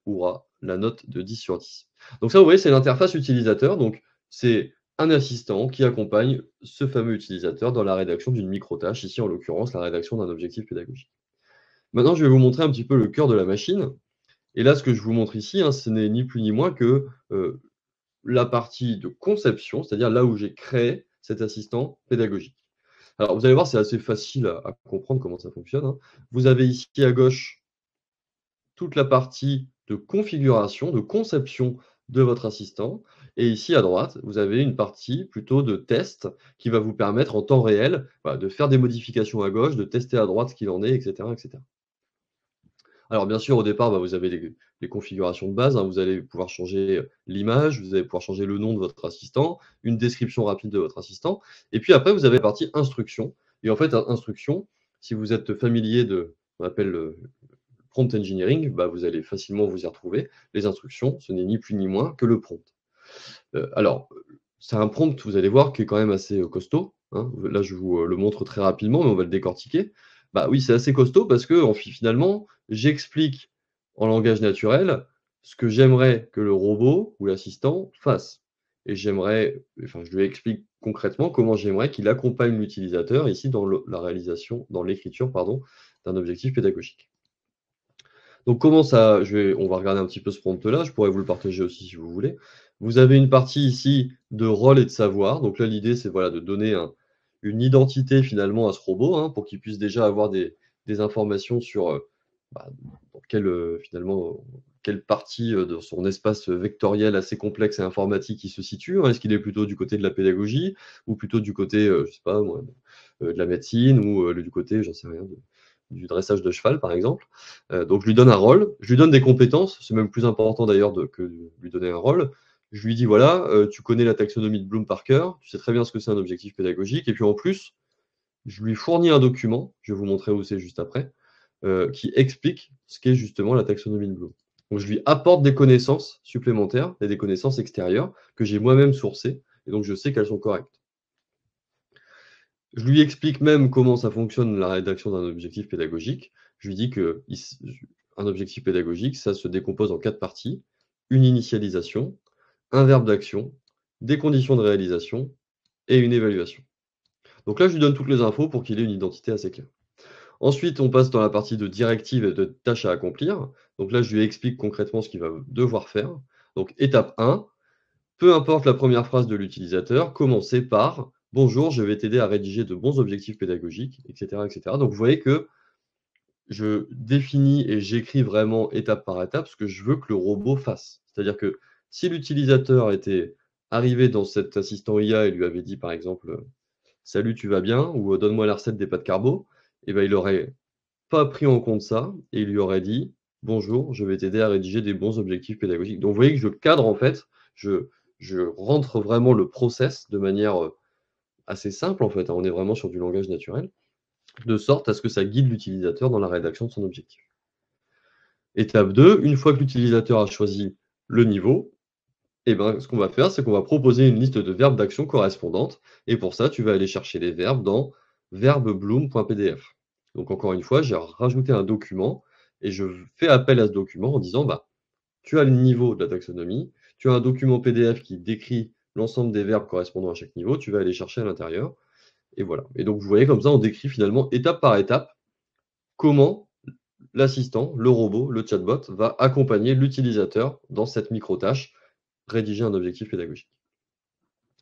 [SPEAKER 3] hurrah, la note de 10 sur 10. Donc ça, vous voyez, c'est l'interface utilisateur. Donc c'est un assistant qui accompagne ce fameux utilisateur dans la rédaction d'une micro-tâche, ici en l'occurrence la rédaction d'un objectif pédagogique. Maintenant, je vais vous montrer un petit peu le cœur de la machine. Et là, ce que je vous montre ici, ce n'est ni plus ni moins que la partie de conception, c'est-à-dire là où j'ai créé cet assistant pédagogique. Alors, vous allez voir, c'est assez facile à comprendre comment ça fonctionne. Vous avez ici à gauche toute la partie de configuration, de conception de votre assistant. Et ici à droite, vous avez une partie plutôt de test qui va vous permettre en temps réel de faire des modifications à gauche, de tester à droite ce qu'il en est, etc. etc. Alors bien sûr, au départ, vous avez les configurations de base, hein. Vous allez pouvoir changer l'image, vous allez pouvoir changer le nom de votre assistant, une description rapide de votre assistant. Et puis après, vous avez la partie instruction. Et en fait, instruction, si vous êtes familier de ce qu'on appelle le prompt engineering, bah, vous allez facilement vous y retrouver. Les instructions, ce n'est ni plus ni moins que le prompt. Alors, c'est un prompt, vous allez voir, qui est quand même assez costaud, hein. Là, je vous le montre très rapidement, mais on va le décortiquer. Bah oui, c'est assez costaud parce que finalement, j'explique en langage naturel ce que j'aimerais que le robot ou l'assistant fasse. Et je lui explique concrètement comment j'aimerais qu'il accompagne l'utilisateur ici dans l'écriture, d'un objectif pédagogique. Donc comment ça, on va regarder un petit peu ce prompt-là, je pourrais vous le partager aussi si vous voulez. Vous avez une partie ici de rôle et de savoir. Donc là, l'idée, c'est de donner une identité finalement à ce robot, hein, pour qu'il puisse déjà avoir des informations sur dans quelle partie de son espace vectoriel assez complexe et informatique il se situe, hein. Est-ce qu'il est plutôt du côté de la pédagogie ou plutôt du côté, je sais pas moi, de la médecine ou du côté, j'en sais rien, du dressage de cheval, par exemple. Donc, je lui donne un rôle, je lui donne des compétences, c'est même plus important d'ailleurs que de lui donner un rôle. Je lui dis, voilà, tu connais la taxonomie de Bloom par cœur, tu sais très bien ce que c'est un objectif pédagogique, et puis en plus, je lui fournis un document, je vais vous montrer où c'est juste après, qui explique ce qu'est justement la taxonomie de Bloom. Donc, je lui apporte des connaissances supplémentaires et des connaissances extérieures que j'ai moi-même sourcées, et donc je sais qu'elles sont correctes. Je lui explique même comment ça fonctionne la rédaction d'un objectif pédagogique. Je lui dis qu'un objectif pédagogique, ça se décompose en 4 parties. Une initialisation, un verbe d'action, des conditions de réalisation et une évaluation. Donc là, je lui donne toutes les infos pour qu'il ait une identité assez claire. Ensuite, on passe dans la partie de directives et de tâches à accomplir. Donc là, je lui explique concrètement ce qu'il va devoir faire. Donc étape 1, peu importe la première phrase de l'utilisateur, commencez par « Bonjour, je vais t'aider à rédiger de bons objectifs pédagogiques », etc., etc. Donc vous voyez que je définis et j'écris vraiment étape par étape ce que je veux que le robot fasse. C'est-à-dire que si l'utilisateur était arrivé dans cet assistant IA et lui avait dit par exemple « Salut, tu vas bien » ou « Donne-moi la recette des pâtes carbo », eh ben, il n'aurait pas pris en compte ça et il lui aurait dit « Bonjour, je vais t'aider à rédiger des bons objectifs pédagogiques ». Donc vous voyez que je cadre en fait, je rentre vraiment le process de manière assez simple en fait, hein. On est vraiment sur du langage naturel, de sorte à ce que ça guide l'utilisateur dans la rédaction de son objectif. Étape 2, une fois que l'utilisateur a choisi le niveau, eh ben, ce qu'on va faire, c'est qu'on va proposer une liste de verbes d'action correspondantes. Et pour ça, tu vas aller chercher les verbes dans verbebloom.pdf. Donc encore une fois, j'ai rajouté un document et je fais appel à ce document en disant tu as le niveau de la taxonomie, tu as un document PDF qui décrit l'ensemble des verbes correspondant à chaque niveau, tu vas aller chercher à l'intérieur. Et voilà. Et donc, vous voyez, comme ça, on décrit finalement étape par étape comment l'assistant, le robot, le chatbot, va accompagner l'utilisateur dans cette micro-tâche, rédiger un objectif pédagogique.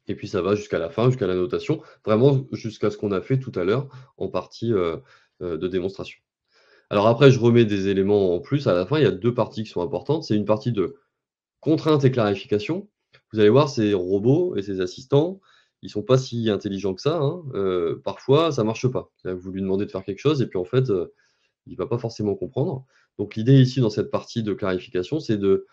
[SPEAKER 3] Et puis, ça va jusqu'à la fin, jusqu'à la notation, vraiment jusqu'à ce qu'on a fait tout à l'heure en partie de démonstration. Alors après, je remets des éléments en plus. À la fin, il y a 2 parties qui sont importantes. C'est une partie de contraintes et clarification. Vous allez voir, ces robots et ces assistants, ils ne sont pas si intelligents que ça, hein. Parfois, ça ne marche pas. Vous lui demandez de faire quelque chose et puis en fait, il ne va pas forcément comprendre. Donc l'idée ici, dans cette partie de clarification, c'est de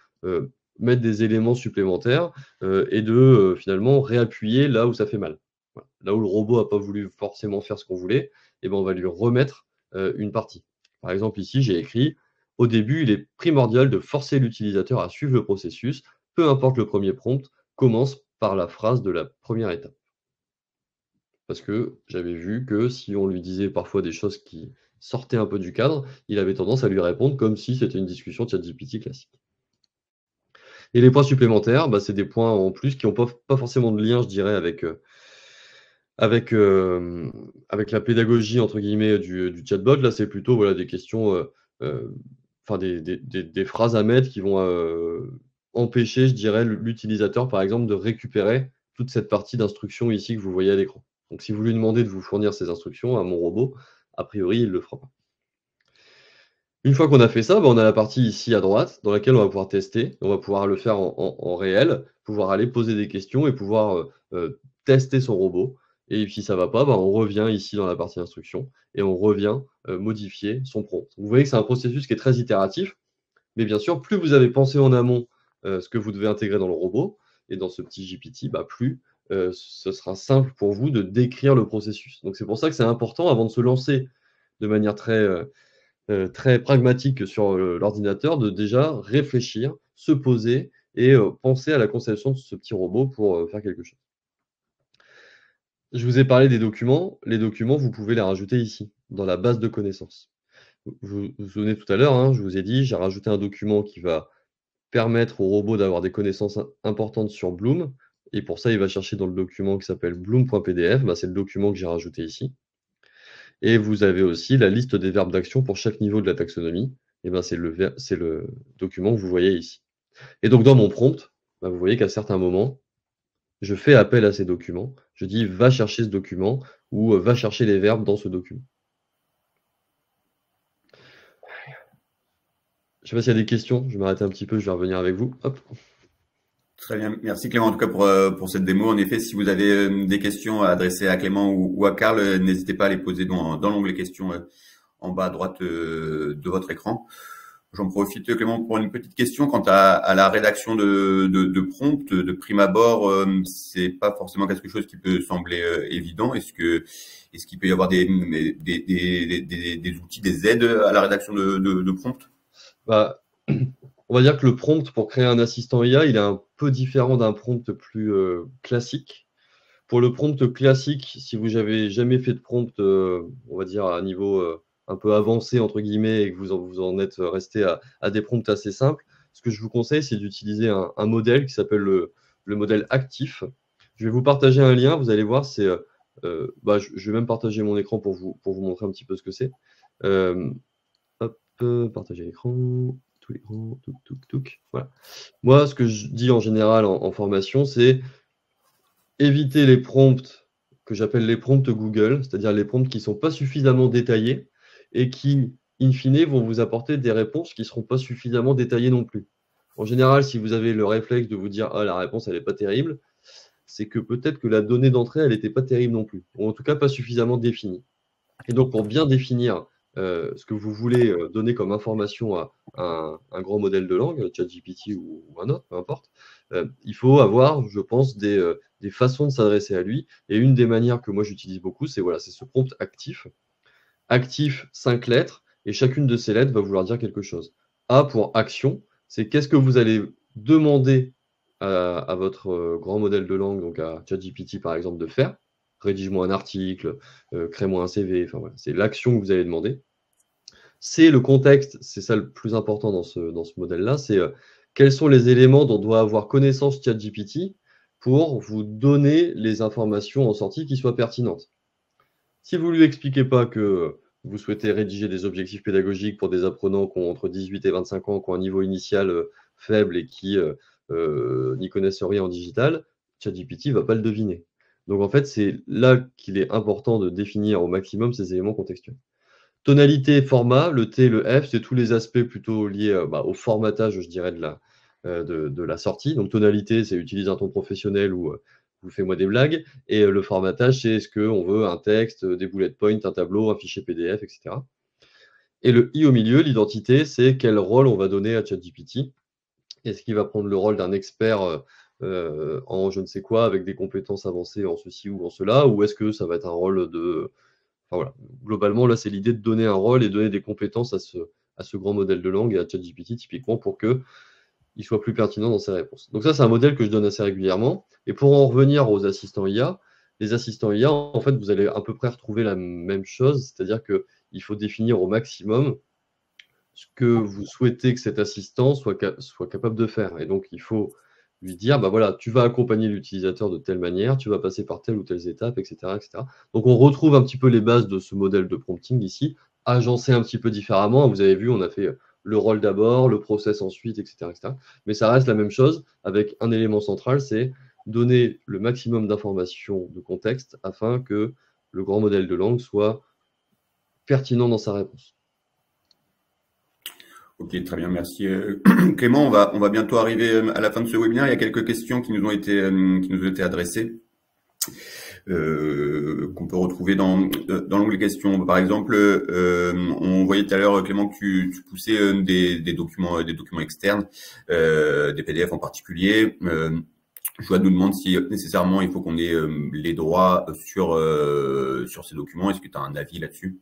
[SPEAKER 3] mettre des éléments supplémentaires et de finalement réappuyer là où ça fait mal. Voilà. Là où le robot n'a pas voulu forcément faire ce qu'on voulait, eh ben, on va lui remettre une partie. Par exemple, ici, j'ai écrit « Au début, il est primordial de forcer l'utilisateur à suivre le processus. Peu importe le premier prompt, commence par la phrase de la première étape. » Parce que j'avais vu que si on lui disait parfois des choses qui sortaient un peu du cadre, il avait tendance à lui répondre comme si c'était une discussion ChatGPT classique. Et les points supplémentaires, c'est des points en plus qui n'ont pas forcément de lien, je dirais, avec la pédagogie entre guillemets du chatbot. Là, c'est plutôt des questions, des phrases à mettre qui vont empêcher, je dirais, l'utilisateur, par exemple, de récupérer toute cette partie d'instruction ici que vous voyez à l'écran. Donc, si vous lui demandez de vous fournir ces instructions à mon robot, a priori, il ne le fera pas. Une fois qu'on a fait ça, on a la partie ici à droite dans laquelle on va pouvoir tester. On va pouvoir le faire en réel, pouvoir aller poser des questions et pouvoir tester son robot. Et si ça ne va pas, on revient ici dans la partie instruction et on revient modifier son prompt. Vous voyez que c'est un processus qui est très itératif, Mais bien sûr, plus vous avez pensé en amont ce que vous devez intégrer dans le robot, et dans ce petit GPT, plus ce sera simple pour vous de décrire le processus. Donc c'est pour ça que c'est important, avant de se lancer de manière très pragmatique sur l'ordinateur, de déjà réfléchir, se poser et penser à la conception de ce petit robot pour faire quelque chose. Je vous ai parlé des documents. Les documents, vous pouvez les rajouter ici, dans la base de connaissances. Vous vous souvenez tout à l'heure, hein, je vous ai dit, j'ai rajouté un document qui va permettre au robot d'avoir des connaissances importantes sur Bloom. Et pour ça, il va chercher dans le document qui s'appelle bloom.pdf. C'est le document que j'ai rajouté ici. Et vous avez aussi la liste des verbes d'action pour chaque niveau de la taxonomie. Et c'est le document que vous voyez ici. Et donc, dans mon prompt, vous voyez qu'à certains moments, je fais appel à ces documents. Je dis « va chercher ce document » ou « va chercher les verbes dans ce document ». Je ne sais pas s'il y a des questions. Je vais m'arrêter un petit peu, je vais revenir avec vous. Hop.
[SPEAKER 2] Très bien. Merci Clément, en tout cas pour cette démo. En effet, si vous avez des questions à adresser à Clément ou à Karl, n'hésitez pas à les poser dans l'onglet questions en bas à droite de votre écran. J'en profite, Clément, pour une petite question. Quant à la rédaction de prompts, de prime abord, c'est pas forcément quelque chose qui peut sembler évident. Est-ce qu'il peut y avoir des outils, des aides à la rédaction de prompts?
[SPEAKER 3] On va dire que le prompt pour créer un assistant IA, il est un peu différent d'un prompt plus classique. Pour le prompt classique, si vous n'avez jamais fait de prompt, on va dire à un niveau un peu avancé, entre guillemets, et que vous en êtes resté à des prompts assez simples, ce que je vous conseille, c'est d'utiliser un modèle qui s'appelle le modèle actif. Je vais vous partager un lien, vous allez voir, je vais même partager mon écran pour vous montrer un petit peu ce que c'est. Hop, partager l'écran. Voilà. Moi, ce que je dis en général en formation, c'est éviter les prompts que j'appelle les prompts Google, c'est-à-dire les prompts qui ne sont pas suffisamment détaillés et qui, in fine, vont vous apporter des réponses qui ne seront pas suffisamment détaillées non plus. En général, si vous avez le réflexe de vous dire « Ah, la réponse, elle n'est pas terrible », c'est que peut-être que la donnée d'entrée, elle n'était pas terrible non plus, ou en tout cas pas suffisamment définie. Et donc, pour bien définir ce que vous voulez donner comme information à un grand modèle de langue, ChatGPT ou un autre, peu importe, il faut avoir, je pense, des façons de s'adresser à lui. Et une des manières que moi j'utilise beaucoup, c'est ce prompt actif. Actif, 5 lettres, et chacune de ces lettres va vouloir dire quelque chose. A pour action, c'est qu'est-ce que vous allez demander à votre grand modèle de langue, donc à ChatGPT par exemple, de faire. Rédige-moi un article, crée-moi un CV, enfin voilà, c'est l'action que vous allez demander. C'est le contexte, c'est ça le plus important dans ce modèle-là, c'est quels sont les éléments dont doit avoir connaissance ChatGPT pour vous donner les informations en sortie qui soient pertinentes. Si vous ne lui expliquez pas que vous souhaitez rédiger des objectifs pédagogiques pour des apprenants qui ont entre 18 et 25 ans, qui ont un niveau initial faible et qui n'y connaissent rien en digital, ChatGPT ne va pas le deviner. Donc en fait, c'est là qu'il est important de définir au maximum ces éléments contextuels. Tonalité, format, le T, le F, c'est tous les aspects plutôt liés au formatage, je dirais, de la sortie. Donc tonalité, c'est utiliser un ton professionnel ou vous fais-moi des blagues. Et le formatage, c'est est-ce qu'on veut un texte, des bullet points, un tableau, un fichier PDF, etc. Et le I au milieu, l'identité, c'est quel rôle on va donner à ChatGPT. Est-ce qu'il va prendre le rôle d'un expert en je ne sais quoi, avec des compétences avancées en ceci ou en cela, ou est-ce que ça va être un rôle de... Enfin, voilà. Globalement, là, c'est l'idée de donner un rôle et donner des compétences à ce grand modèle de langue et à ChatGPT, typiquement, pour qu'il soit plus pertinent dans ses réponses. Donc ça, c'est un modèle que je donne assez régulièrement. Et pour en revenir aux assistants IA, les assistants IA, en fait, vous allez à peu près retrouver la même chose, c'est-à-dire qu'il faut définir au maximum ce que vous souhaitez que cet assistant soit capable de faire. Et donc, il faut lui dire, voilà, tu vas accompagner l'utilisateur de telle manière, tu vas passer par telle ou telle étape, etc., etc. Donc, on retrouve un petit peu les bases de ce modèle de prompting ici, agencé un petit peu différemment. Vous avez vu, on a fait le rôle d'abord, le process ensuite, etc., etc. Mais ça reste la même chose avec un élément central, c'est donner le maximum d'informations de contexte afin que le grand modèle de langue soit pertinent dans sa réponse.
[SPEAKER 2] Ok, très bien, merci. Clément, on va bientôt arriver à la fin de ce webinaire. Il y a quelques questions qui nous ont été adressées. qu'on peut retrouver dans l'onglet questions. Par exemple, on voyait tout à l'heure, Clément, que tu poussais des documents externes, des PDF en particulier. Joanne nous demande si nécessairement il faut qu'on ait les droits sur ces documents. Est-ce que tu as un avis là-dessus?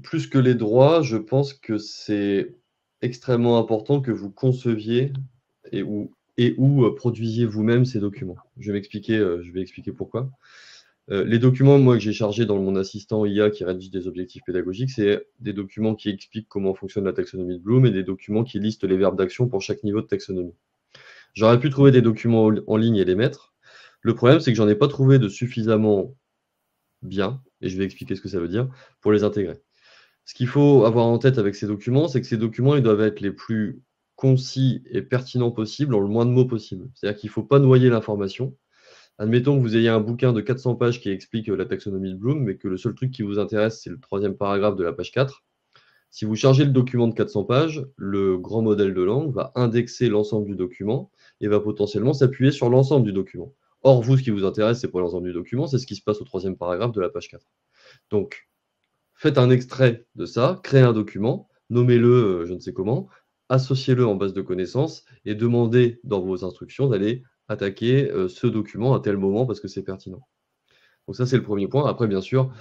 [SPEAKER 3] Plus que les droits, je pense que c'est extrêmement important que vous conceviez et où produisiez vous-même ces documents. Je vais expliquer pourquoi. Les documents, moi, que j'ai chargés dans mon assistant IA qui rédige des objectifs pédagogiques, c'est des documents qui expliquent comment fonctionne la taxonomie de Bloom et des documents qui listent les verbes d'action pour chaque niveau de taxonomie. J'aurais pu trouver des documents en ligne et les mettre. Le problème, c'est que j'en ai pas trouvé de suffisamment bien, et je vais expliquer ce que ça veut dire, pour les intégrer. Ce qu'il faut avoir en tête avec ces documents, c'est que ces documents, ils doivent être les plus concis et pertinents possibles, en le moins de mots possible. C'est-à-dire qu'il ne faut pas noyer l'information. Admettons que vous ayez un bouquin de 400 pages qui explique la taxonomie de Bloom, mais que le seul truc qui vous intéresse, c'est le 3e paragraphe de la page 4. Si vous chargez le document de 400 pages, le grand modèle de langue va indexer l'ensemble du document et va potentiellement s'appuyer sur l'ensemble du document. Or, vous, ce qui vous intéresse, c'est pas l'ensemble du document, c'est ce qui se passe au 3e paragraphe de la page 4. Donc, faites un extrait de ça, créez un document, nommez-le je ne sais comment, associez-le en base de connaissances et demandez dans vos instructions d'aller attaquer ce document à tel moment parce que c'est pertinent. Donc ça, c'est le premier point. Après, bien sûr,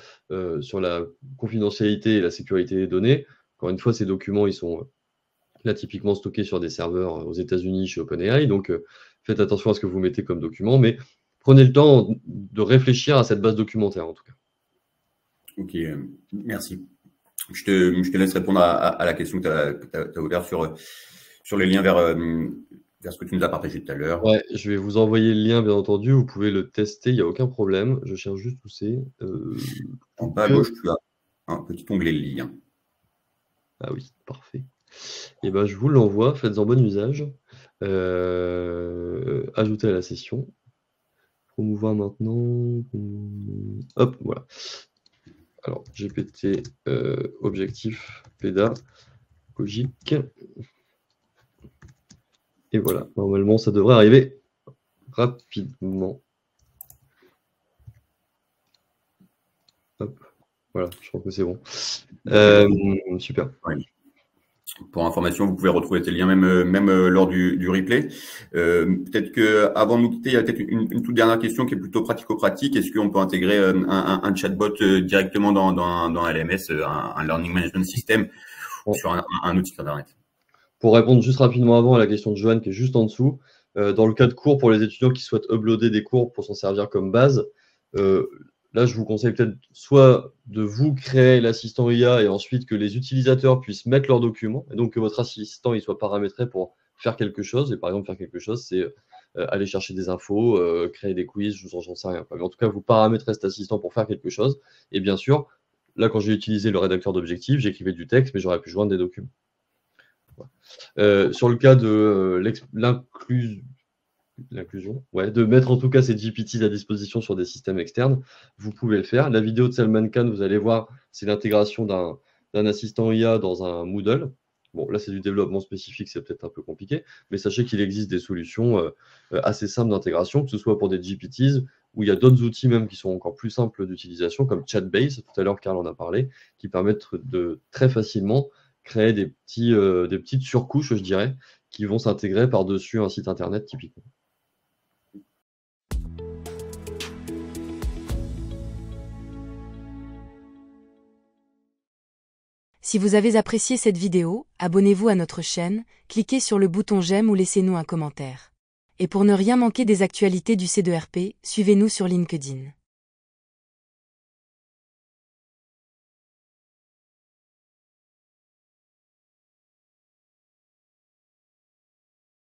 [SPEAKER 3] sur la confidentialité et la sécurité des données, encore une fois, ces documents, ils sont là typiquement stockés sur des serveurs aux États-Unis chez OpenAI. Donc, faites attention à ce que vous mettez comme document, mais prenez le temps de réfléchir à cette base documentaire, en tout cas.
[SPEAKER 2] Ok, merci. Je te laisse répondre à la question que tu as ouverte sur les liens vers ce que tu nous as partagé tout à l'heure.
[SPEAKER 3] Ouais, je vais vous envoyer le lien, bien entendu. Vous pouvez le tester, il n'y a aucun problème. Je cherche juste où c'est.
[SPEAKER 2] En bas à gauche, tu as un petit onglet lien.
[SPEAKER 3] Ah oui, parfait. Et ben, je vous l'envoie, faites-en bon usage. Ajoutez à la session. Promouvoir maintenant. Hop, voilà. Alors, GPT objectif pédagogique. Et voilà, normalement, ça devrait arriver rapidement. Hop, voilà, je crois que c'est bon. Super.
[SPEAKER 2] Ouais. Pour information, vous pouvez retrouver ces liens même lors du replay. Peut-être que avant de nous quitter, il y a peut-être une toute dernière question qui est plutôt pratico-pratique. Est-ce qu'on peut intégrer un chatbot directement dans un LMS, un Learning Management System, sur un outil Internet?
[SPEAKER 3] Pour répondre juste rapidement avant à la question de Joanne qui est juste en dessous, dans le cas de cours pour les étudiants qui souhaitent uploader des cours pour s'en servir comme base, là, je vous conseille peut-être soit de vous créer l'assistant IA et ensuite que les utilisateurs puissent mettre leurs documents et donc que votre assistant il soit paramétré pour faire quelque chose. Et par exemple, faire quelque chose, c'est aller chercher des infos, créer des quiz, j'en sais rien. Mais en tout cas, vous paramétrez cet assistant pour faire quelque chose. Et bien sûr, là, quand j'ai utilisé le rédacteur d'objectifs, j'écrivais du texte, mais j'aurais pu joindre des documents. Voilà. Sur le cas de l'inclusion, ouais, de mettre en tout cas ces GPTs à disposition sur des systèmes externes, vous pouvez le faire. La vidéo de Salman Khan, vous allez voir, c'est l'intégration d'un assistant IA dans un Moodle. Bon, là, c'est du développement spécifique, c'est peut-être un peu compliqué, mais sachez qu'il existe des solutions assez simples d'intégration, que ce soit pour des GPTs, où il y a d'autres outils même qui sont encore plus simples d'utilisation, comme Chatbase, tout à l'heure, Karl en a parlé, qui permettent de très facilement créer des petites surcouches, je dirais, qui vont s'intégrer par-dessus un site internet typiquement.
[SPEAKER 4] Si vous avez apprécié cette vidéo, abonnez-vous à notre chaîne, cliquez sur le bouton j'aime ou laissez-nous un commentaire. Et pour ne rien manquer des actualités du C2RP, suivez-nous sur LinkedIn.